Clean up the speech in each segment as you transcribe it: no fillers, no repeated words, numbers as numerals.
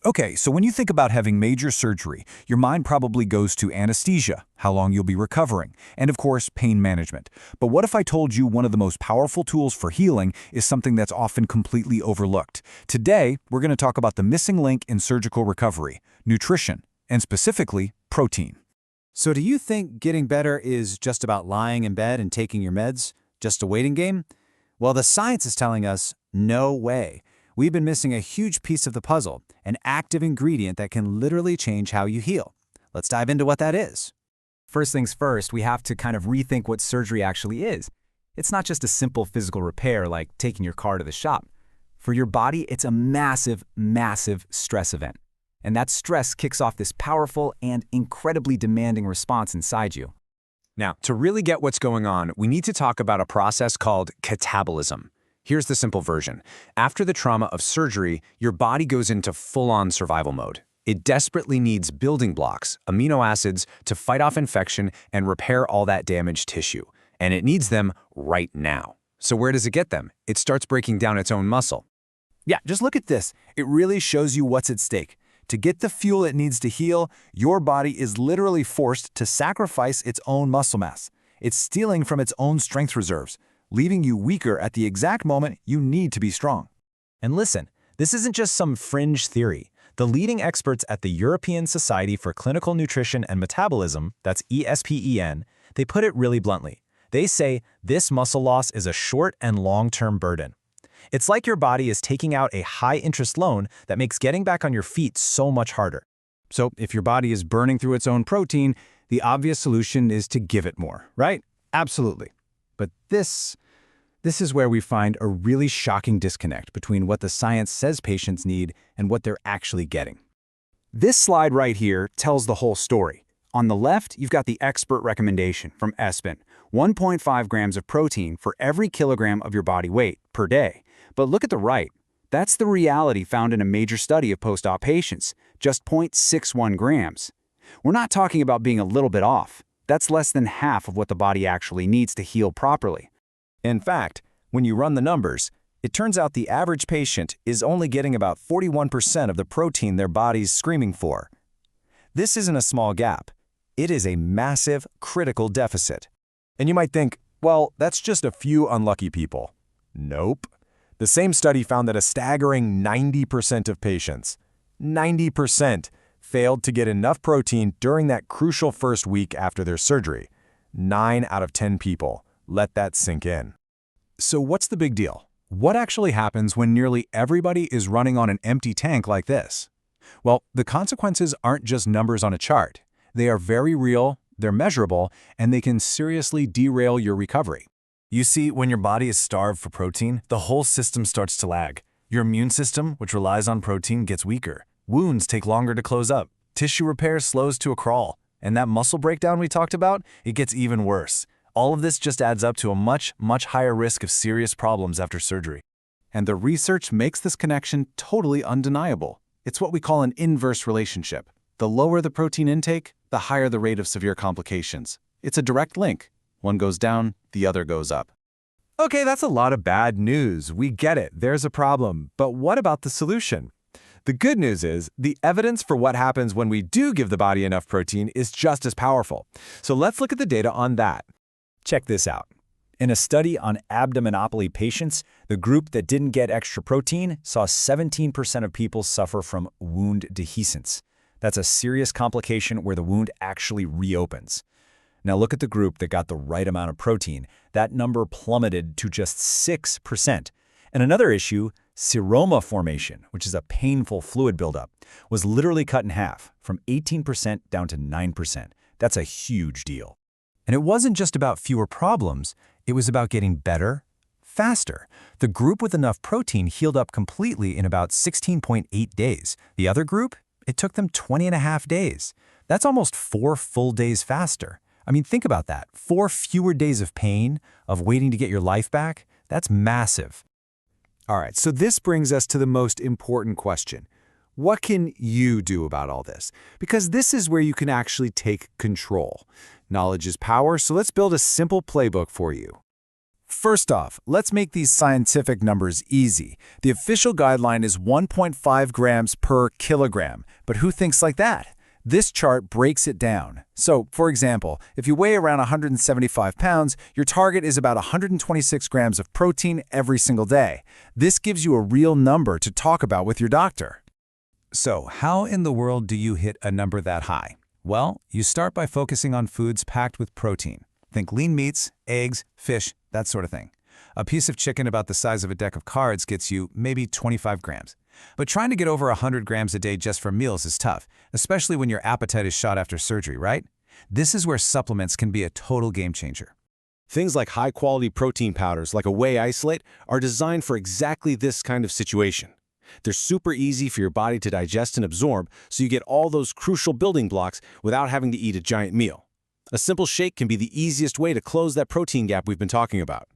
Okay, so when you think about having major surgery, your mind probably goes to anesthesia, how long you'll be recovering, and of course, pain management. But what if I told you one of the most powerful tools for healing is something that's often completely overlooked? Today, we're going to talk about the missing link in surgical recovery, nutrition, and specifically, protein. So do you think getting better is just about lying in bed and taking your meds? Just a waiting game? Well, the science is telling us no way. We've been missing a huge piece of the puzzle, an active ingredient that can literally change how you heal. Let's dive into what that is. First things first, we have to kind of rethink what surgery actually is. It's not just a simple physical repair like taking your car to the shop. For your body, it's a massive, massive stress event. And that stress kicks off this powerful and incredibly demanding response inside you. Now, to really get what's going on, we need to talk about a process called catabolism. Here's the simple version. After the trauma of surgery, your body goes into full-on survival mode. It desperately needs building blocks, amino acids, to fight off infection and repair all that damaged tissue. And it needs them right now. So where does it get them? It starts breaking down its own muscle. Yeah, just look at this. It really shows you what's at stake. To get the fuel it needs to heal, your body is literally forced to sacrifice its own muscle mass. It's stealing from its own strength reserves, leaving you weaker at the exact moment you need to be strong. And listen, this isn't just some fringe theory. The leading experts at the European Society for Clinical Nutrition and Metabolism, that's ESPEN, they put it really bluntly. They say this muscle loss is a short and long-term burden. It's like your body is taking out a high-interest loan that makes getting back on your feet so much harder. So if your body is burning through its own protein, the obvious solution is to give it more, right? Absolutely. But this is where we find a really shocking disconnect between what the science says patients need and what they're actually getting. This slide right here tells the whole story. On the left, you've got the expert recommendation from ESPEN, 1.5 grams of protein for every kilogram of your body weight per day. But look at the right. That's the reality found in a major study of post-op patients, just 0.61 grams. We're not talking about being a little bit off. That's less than half of what the body actually needs to heal properly. In fact, when you run the numbers, it turns out the average patient is only getting about 41% of the protein their body's screaming for. This isn't a small gap. It is a massive, critical deficit. And you might think, well, that's just a few unlucky people. Nope. The same study found that a staggering 90% of patients, 90%, failed to get enough protein during that crucial first week after their surgery. 9 out of 10 people. Let that sink in. So what's the big deal? What actually happens when nearly everybody is running on an empty tank like this? Well, the consequences aren't just numbers on a chart. They are very real, they're measurable, and they can seriously derail your recovery. You see, when your body is starved for protein, the whole system starts to lag. Your immune system, which relies on protein, gets weaker. Wounds take longer to close up. Tissue repair slows to a crawl. And that muscle breakdown we talked about, it gets even worse. All of this just adds up to a much, much higher risk of serious problems after surgery. And the research makes this connection totally undeniable. It's what we call an inverse relationship. The lower the protein intake, the higher the rate of severe complications. It's a direct link. One goes down, the other goes up. Okay, that's a lot of bad news. We get it. There's a problem. But what about the solution? The good news is the evidence for what happens when we do give the body enough protein is just as powerful. So let's look at the data on that. Check this out. In a study on abdominopoly patients, the group that didn't get extra protein saw 17% of people suffer from wound dehiscence. That's a serious complication where the wound actually reopens. Now look at the group that got the right amount of protein. That number plummeted to just 6%. And another issue, seroma formation, which is a painful fluid buildup, was literally cut in half, from 18% down to 9%. That's a huge deal. And it wasn't just about fewer problems, it was about getting better, faster. The group with enough protein healed up completely in about 16.8 days. The other group, it took them 20.5 days. That's almost 4 full days faster. I mean, think about that. 4 fewer days of pain, of waiting to get your life back. That's massive. All right, so this brings us to the most important question. What can you do about all this? Because this is where you can actually take control. Knowledge is power, so let's build a simple playbook for you. First off, let's make these scientific numbers easy. The official guideline is 1.5 grams per kilogram, but who thinks like that? This chart breaks it down. So, for example, if you weigh around 175 pounds, your target is about 126 grams of protein every single day. This gives you a real number to talk about with your doctor. So, how in the world do you hit a number that high? Well, you start by focusing on foods packed with protein. Think lean meats, eggs, fish, that sort of thing. A piece of chicken about the size of a deck of cards gets you maybe 25 grams. But trying to get over 100 grams a day just from meals is tough, especially when your appetite is shot after surgery, right? This is where supplements can be a total game changer. Things like high-quality protein powders, like a whey isolate, are designed for exactly this kind of situation. They're super easy for your body to digest and absorb, so you get all those crucial building blocks without having to eat a giant meal. A simple shake can be the easiest way to close that protein gap we've been talking about.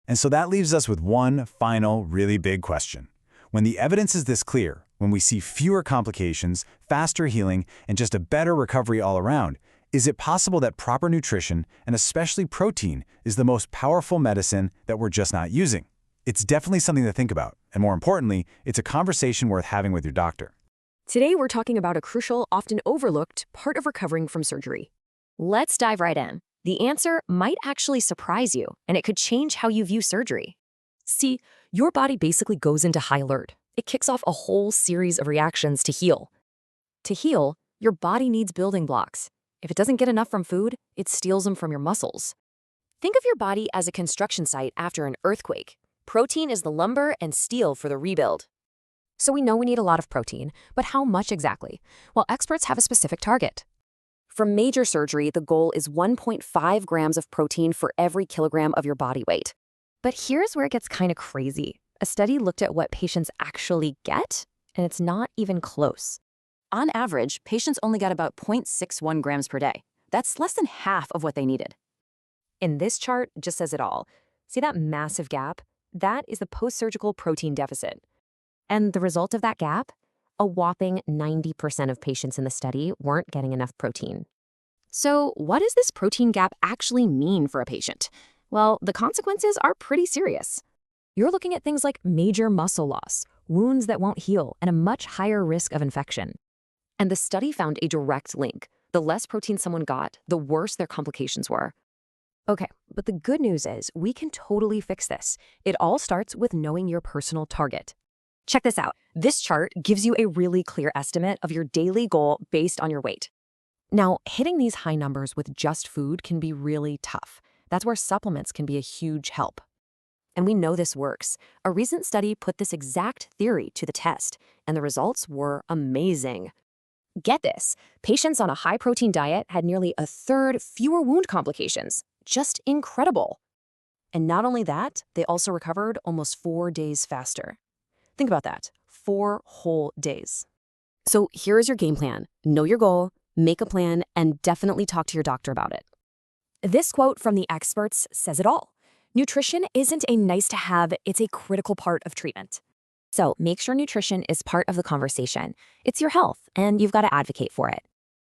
And so that leaves us with one final really big question. When the evidence is this clear, when we see fewer complications, faster healing, and just a better recovery all around, is it possible that proper nutrition, and especially protein, is the most powerful medicine that we're just not using? It's definitely something to think about, and more importantly, it's a conversation worth having with your doctor. Today, we're talking about a crucial, often overlooked part of recovering from surgery. Let's dive right in. The answer might actually surprise you, and it could change how you view surgery. See, your body basically goes into high alert. It kicks off a whole series of reactions to heal. To heal, your body needs building blocks. If it doesn't get enough from food, it steals them from your muscles. Think of your body as a construction site after an earthquake. Protein is the lumber and steel for the rebuild. So we know we need a lot of protein, but how much exactly? Well, experts have a specific target. For major surgery, the goal is 1.5 grams of protein for every kilogram of your body weight. But here's where it gets kind of crazy. A study looked at what patients actually get, and it's not even close. On average, patients only got about 0.61 grams per day. That's less than half of what they needed. And this chart just says it all. See that massive gap? That is the post-surgical protein deficit. And the result of that gap? A whopping 90% of patients in the study weren't getting enough protein. So what does this protein gap actually mean for a patient? Well, the consequences are pretty serious. You're looking at things like major muscle loss, wounds that won't heal, and a much higher risk of infection. And the study found a direct link. The less protein someone got, the worse their complications were. Okay, but the good news is we can totally fix this. It all starts with knowing your personal target. Check this out. This chart gives you a really clear estimate of your daily goal based on your weight. Now, hitting these high numbers with just food can be really tough. That's where supplements can be a huge help. And we know this works. A recent study put this exact theory to the test, and the results were amazing. Get this, patients on a high-protein diet had nearly a third fewer wound complications. Just incredible. And not only that, they also recovered almost 4 days faster. Think about that, 4 whole days. So here is your game plan. Know your goal, make a plan, and definitely talk to your doctor about it. This quote from the experts says it all. Nutrition isn't a nice-to-have, it's a critical part of treatment. So make sure nutrition is part of the conversation. It's your health, and you've got to advocate for it.